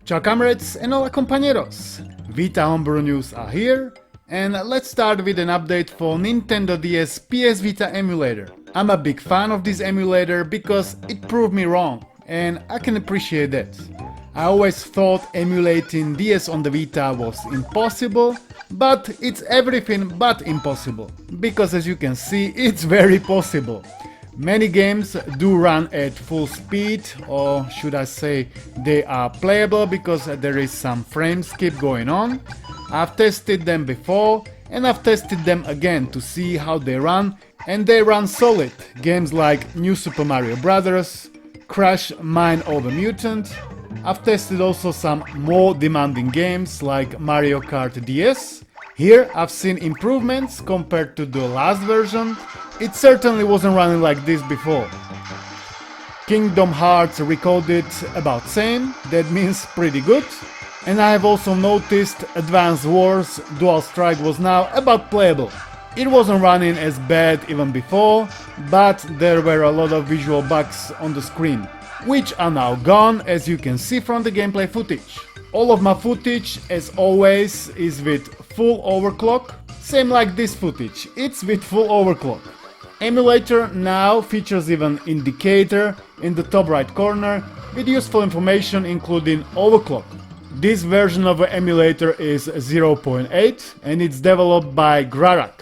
Ciao comrades and hola compañeros! Vita Homebrew news are here, and let's start with an update for Nintendo DS PS Vita emulator. I'm a big fan of this emulator because it proved me wrong, and I can appreciate that. I always thought emulating DS on the Vita was impossible, but it's everything but impossible, because as you can see, it's very possible. Many games do run at full speed, or should I say they are playable because there is some frame skip going on. I've tested them before and I've tested them again to see how they run, and they run solid. Games like New Super Mario Bros., Crash Mine of a Mutant. I've tested also some more demanding games like Mario Kart DS. Here I've seen improvements compared to the last version. It certainly wasn't running like this before. Kingdom Hearts recorded about same, that means pretty good. And I have also noticed Advance Wars Dual Strike was now about playable. It wasn't running as bad even before, but there were a lot of visual bugs on the screen, which are now gone, as you can see from the gameplay footage. All of my footage, as always, is with full overclock, same like this footage, it's with full overclock. Emulator now features even indicator in the top right corner with useful information including overclock. This version of the emulator is 0.8 and it's developed by Jarek.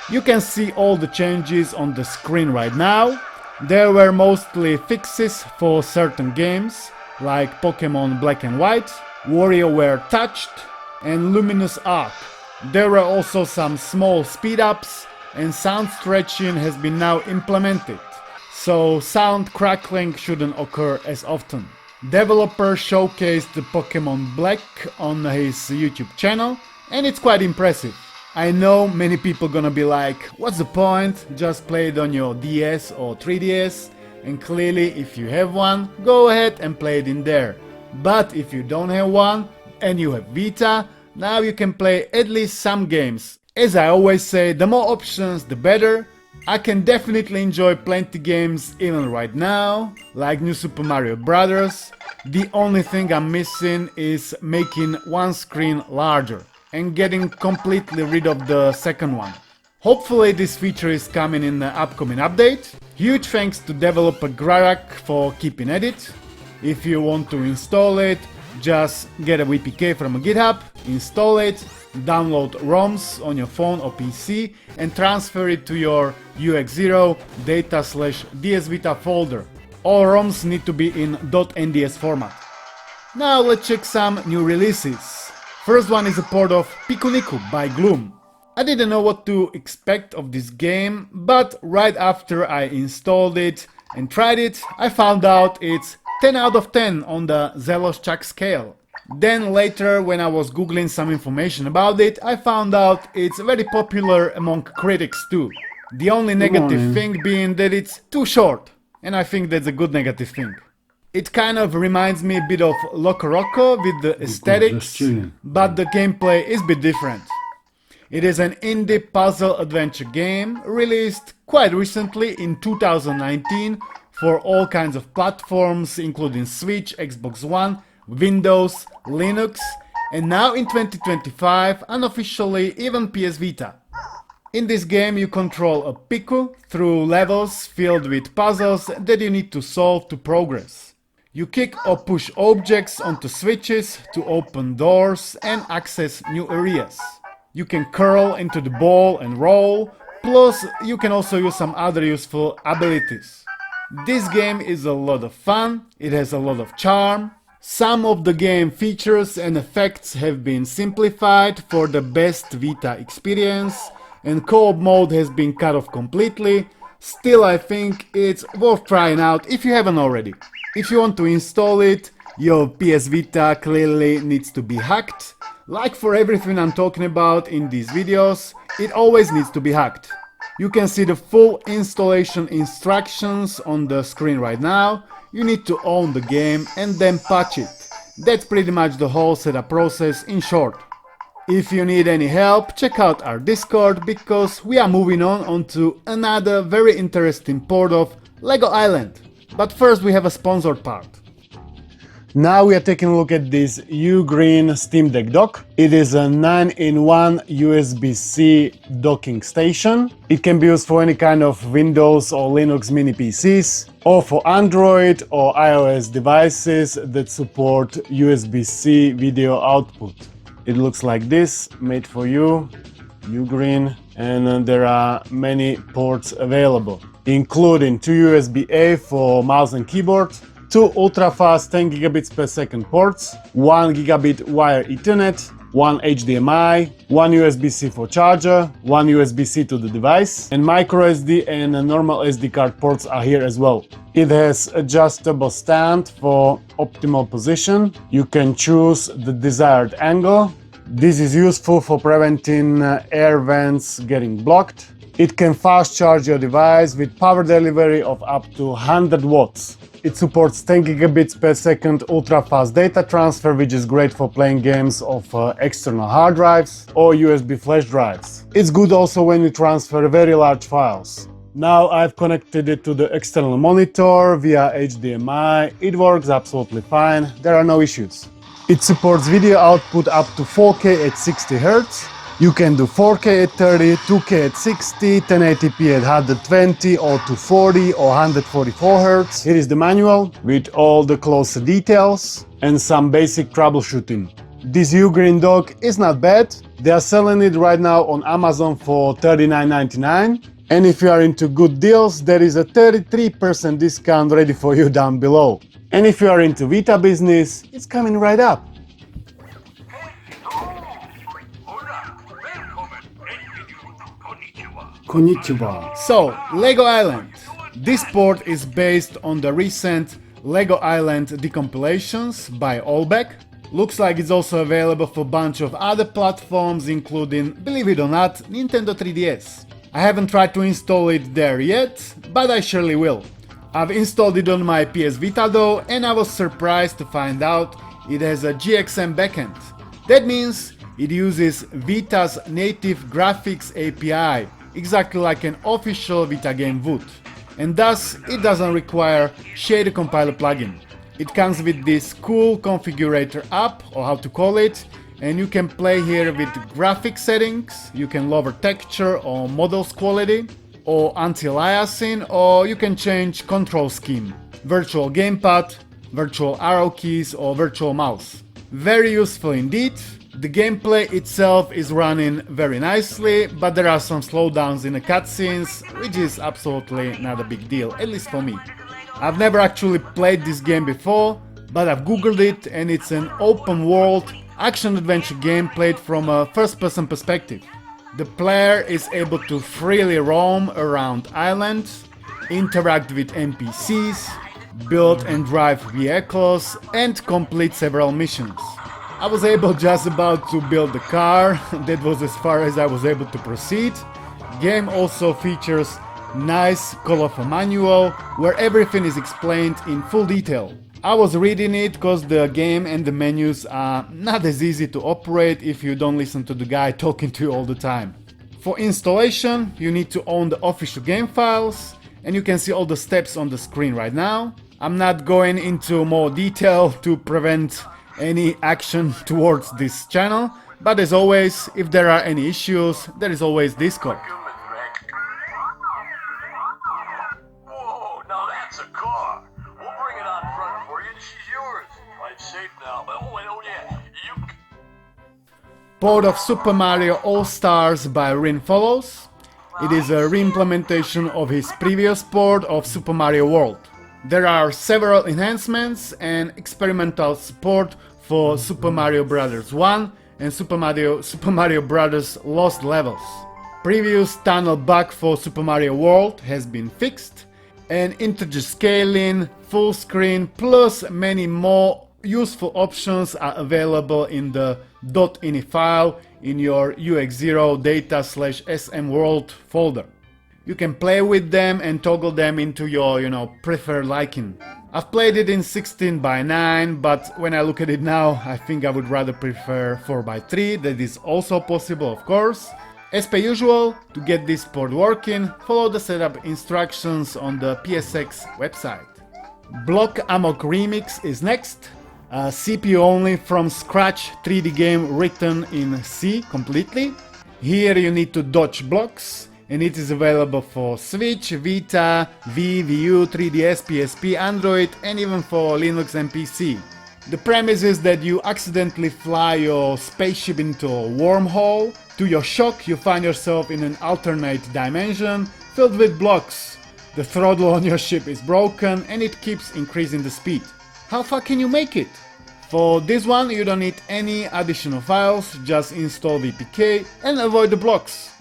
You can see all the changes on the screen right now. There were mostly fixes for certain games like Pokemon Black and White, WarioWare Touched and Luminous Arc. There were also some small speed-ups, and sound stretching has been now implemented, so sound crackling shouldn't occur as often. Developer showcased the Pokemon Black on his YouTube channel, and it's quite impressive. I know many people gonna be like, what's the point, just play it on your DS or 3DS, and clearly if you have one, go ahead and play it in there. But if you don't have one, and you have Vita, now you can play at least some games. As I always say, the more options the better. I can definitely enjoy plenty games even right now, like New Super Mario Bros. The only thing I'm missing is making one screen larger and getting completely rid of the second one. Hopefully this feature is coming in the upcoming update. Huge thanks to developer Jarek for keeping at it. If you want to install it, just get a VPK from a GitHub, install it, download ROMs on your phone or PC and transfer it to your UGREEN data/DS Vita folder. All ROMs need to be in .nds format. Now let's check some new releases. First one is a port of Pikuniku by Gloom. I didn't know what to expect of this game, but right after I installed it and tried it, I found out it's 10 out of 10 on the Zealous Chuck scale. Then later, when I was googling some information about it, I found out it's very popular among critics too. The only negative thing being that it's too short, and I think that's a good negative thing. It kind of reminds me a bit of Loco Roco with the aesthetics, but the gameplay is a bit different. It is an indie puzzle adventure game released quite recently in 2019 for all kinds of platforms including Switch, Xbox One, Windows, Linux, and now in 2025 unofficially even PS Vita. In this game you control a Piku through levels filled with puzzles that you need to solve to progress. You kick or push objects onto switches to open doors and access new areas. You can curl into the ball and roll, plus you can also use some other useful abilities. This game is a lot of fun, it has a lot of charm. Some of the game features and effects have been simplified for the best Vita experience, and co-op mode has been cut off completely. Still, I think it's worth trying out if you haven't already. If you want to install it, your PS Vita clearly needs to be hacked. Like for everything I'm talking about in these videos, it always needs to be hacked. You can see the full installation instructions on the screen right now. You need to own the game and then patch it. That's pretty much the whole setup process in short. If you need any help, check out our Discord because we are moving on to another very interesting port of Lego Island. But first we have a sponsored part. Now we are taking a look at this UGREEN Steam Deck dock. It is a 9-in-1 USB-C docking station. It can be used for any kind of Windows or Linux mini PCs, or for Android or iOS devices that support USB-C video output. It looks like this, made for you, UGREEN, and there are many ports available, including 2 USB-A for mouse and keyboard, 2 ultra-fast 10 gigabits per second ports, 1 gigabit wire Ethernet, 1 HDMI, 1 USB-C for charger, 1 USB-C to the device, and micro SD and normal SD card ports are here as well. It has adjustable stand for optimal position. You can choose the desired angle. This is useful for preventing air vents getting blocked. It can fast charge your device with power delivery of up to 100 watts. It supports 10 gigabits per second ultra-fast data transfer, which is great for playing games of external hard drives or USB flash drives. It's good also when you transfer very large files. Now I've connected it to the external monitor via HDMI. It works absolutely fine, there are no issues. It supports video output up to 4K at 60 Hz. You can do 4K at 30, 2K at 60, 1080p at 120 or 240 or 144 Hz. Here is the manual with all the closer details and some basic troubleshooting. This UGREEN dock is not bad. They are selling it right now on Amazon for $39.99. And if you are into good deals, there is a 33% discount ready for you down below. And if you are into Vita business, it's coming right up. Konnichiwa. So, Lego Island. This port is based on the recent Lego Island decompilations by Allback. Looks like it's also available for a bunch of other platforms, including, believe it or not, Nintendo 3DS. I haven't tried to install it there yet, but I surely will. I've installed it on my PS Vita though, and I was surprised to find out it has a GXM backend. That means it uses Vita's native graphics API, exactly like an official Vita game would, and thus it doesn't require shader compiler plugin. It comes with this cool configurator app, or how to call it, and you can play here with graphic settings. You can lower texture or models quality or anti-aliasing, or you can change control scheme, virtual gamepad, virtual arrow keys or virtual mouse. Very useful indeed. The gameplay itself is running very nicely, but there are some slowdowns in the cutscenes, which is absolutely not a big deal, at least for me. I've never actually played this game before, but I've googled it and it's an open world action-adventure game played from a first-person perspective. The player is able to freely roam around islands, interact with NPCs, build and drive vehicles, and complete several missions. I was able just about to build the car, that was as far as I was able to proceed. Game also features nice colorful manual where everything is explained in full detail. I was reading it because the game and the menus are not as easy to operate if you don't listen to the guy talking to you all the time. For installation, you need to own the official game files, and you can see all the steps on the screen right now. I'm not going into more detail to prevent any action towards this channel, but as always, if there are any issues, there is always Discord. Whoa, now that's a car. We'll bring it out front for you. She's yours. Life's safe now. Oh yeah. Port of Super Mario All-Stars by ReiHEN follows. It is a re-implementation of his previous port of Super Mario World. There are several enhancements and experimental support for Super Mario Bros. 1 and Super Mario Bros. Lost Levels. Previous tunnel bug for Super Mario World has been fixed, and integer scaling, full screen, plus many more useful options are available in the .ini file in your UX0 data/SM world folder. You can play with them and toggle them into your, preferred liking. I've played it in 16:9, but when I look at it now, I think I would rather prefer 4:3. That is also possible, of course. As per usual, to get this port working, follow the setup instructions on the PSX website. BlockAmok Remix is next. A CPU only from scratch 3D game written in C completely. Here you need to dodge blocks, and it is available for Switch, Vita, Wii, Wii U, 3DS, PSP, Android, and even for Linux and PC. The premise is that you accidentally fly your spaceship into a wormhole. To your shock, you find yourself in an alternate dimension filled with blocks. The throttle on your ship is broken and it keeps increasing the speed. How far can you make it? For this one you don't need any additional files, just install VPK and avoid the blocks.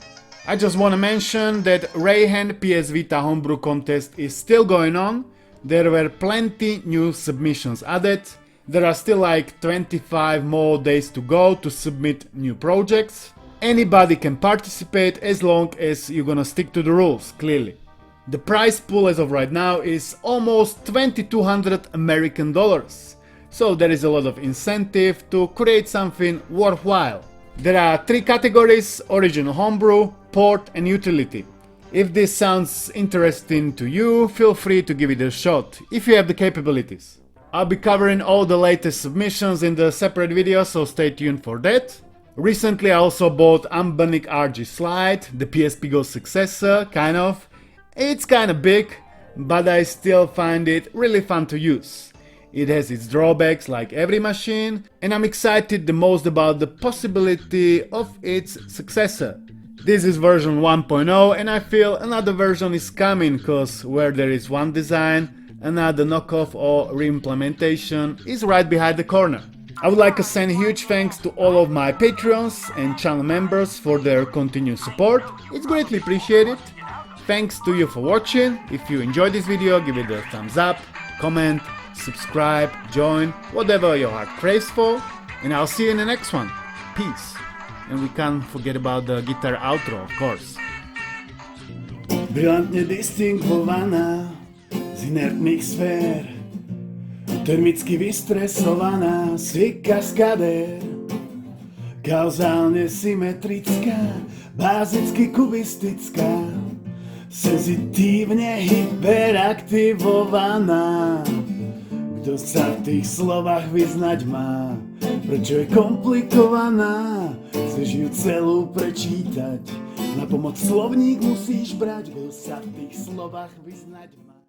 I just want to mention that ReiHEN PS Vita Homebrew contest is still going on. There were plenty new submissions added. There are still like 25 more days to go to submit new projects. Anybody can participate as long as you're gonna stick to the rules, clearly. The prize pool as of right now is almost 2200 American dollars. So there is a lot of incentive to create something worthwhile. There are 3 categories: original homebrew, port and utility. If this sounds interesting to you, feel free to give it a shot, if you have the capabilities. I'll be covering all the latest submissions in the separate video, so stay tuned for that. Recently I also bought Anbernic RG Slide, the PSP Go successor, kind of. It's kinda big, but I still find it really fun to use. It has its drawbacks like every machine, and I'm excited the most about the possibility of its successor. This is version 1.0 and I feel another version is coming, cause where there is one design, another knockoff or reimplementation is right behind the corner. I would like to send huge thanks to all of my Patreons and channel members for their continued support. It's greatly appreciated. Thanks to you for watching. If you enjoyed this video, give it a thumbs up, comment, subscribe, join, whatever your heart craves for, and I'll see you in the next one. Peace. And we can't forget about the guitar outro, of course. Brilantne distingovaná z inertných sfér, termicky vystresovaná si kaskadér, kauzálne symetrická, bázicky kubistická, senzitívne hyperaktivovaná. Kto sa v tých slovách vyznať má, prečo je komplikovaná, chceš ju celú prečítať, na pomoc slovník musíš brať, kto sa v tých slovách vyznať má.